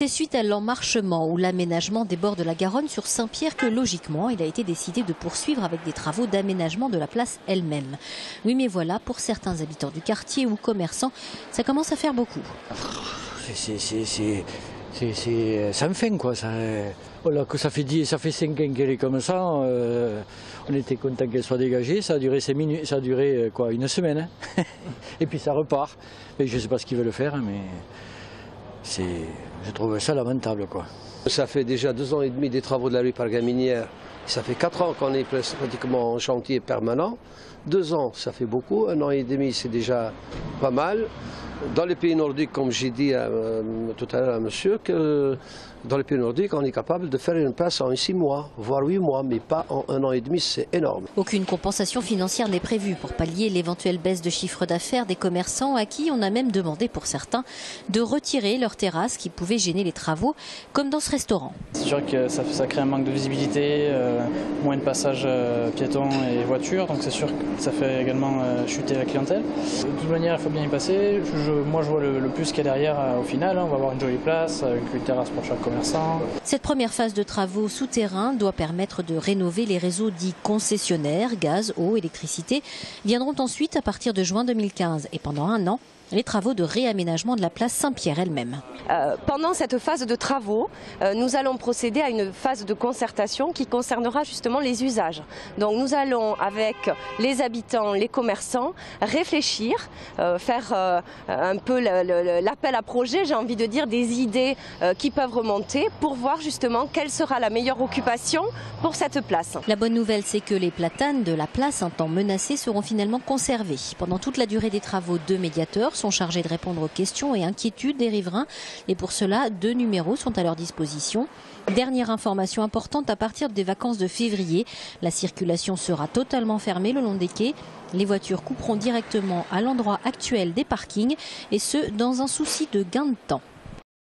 C'est suite à l'emmarchement ou l'aménagement des bords de la Garonne sur Saint-Pierre que logiquement il a été décidé de poursuivre avec des travaux d'aménagement de la place elle-même. Oui, mais voilà, pour certains habitants du quartier ou commerçants, ça commence à faire beaucoup. C'est sans fin quoi. Voilà, que ça fait 5 ans qu'elle est comme ça. On était content qu'elle soit dégagée. Ça a duré 5 minutes, ça a duré quoi, une semaine. Hein. Et puis ça repart. Mais je ne sais pas ce qu'ils veulent faire, mais je trouve ça lamentable quoi. Ça fait déjà 2 ans et demi des travaux de la rue Pargaminière. Ça fait 4 ans qu'on est pratiquement en chantier permanent. 2 ans, ça fait beaucoup. 1 an et demi, c'est déjà pas mal. Dans les pays nordiques, comme j'ai dit tout à l'heure à monsieur, que dans les pays nordiques, on est capable de faire une place en 6 mois, voire 8 mois, mais pas en 1 an et demi, c'est énorme. Aucune compensation financière n'est prévue pour pallier l'éventuelle baisse de chiffre d'affaires des commerçants à qui on a même demandé pour certains de retirer leurs terrasses qui pouvaient gêner les travaux, comme dans ce restaurant. C'est sûr que ça crée un manque de visibilité, moins de passages piétons et voitures, donc c'est sûr que ça fait également chuter la clientèle. De toute manière, il faut bien y passer. Moi, je vois le plus qu'il y a derrière au final. On va avoir une jolie place avec une terrasse pour chaque commerçant. Cette première phase de travaux souterrains doit permettre de rénover les réseaux dits concessionnaires, gaz, eau, électricité. Viendront ensuite à partir de juin 2015 et pendant 1 an, les travaux de réaménagement de la place Saint-Pierre elle-même. Pendant cette phase de travaux, nous allons procéder à une phase de concertation qui concernera justement les usages. Donc nous allons, avec les habitants, les commerçants, réfléchir, faire un peu l'appel à projet, j'ai envie de dire, des idées qui peuvent remonter pour voir justement quelle sera la meilleure occupation pour cette place. La bonne nouvelle, c'est que les platanes de la place un temps menacées seront finalement conservées. Pendant toute la durée des travaux, 2 médiateurs sont chargés de répondre aux questions et inquiétudes des riverains. Et pour cela, 2 numéros sont à leur disposition. Dernière information importante, à partir des vacances de février, la circulation sera totalement fermée le long des quais. Les voitures couperont directement à l'endroit actuel des parkings et ce, dans un souci de gain de temps.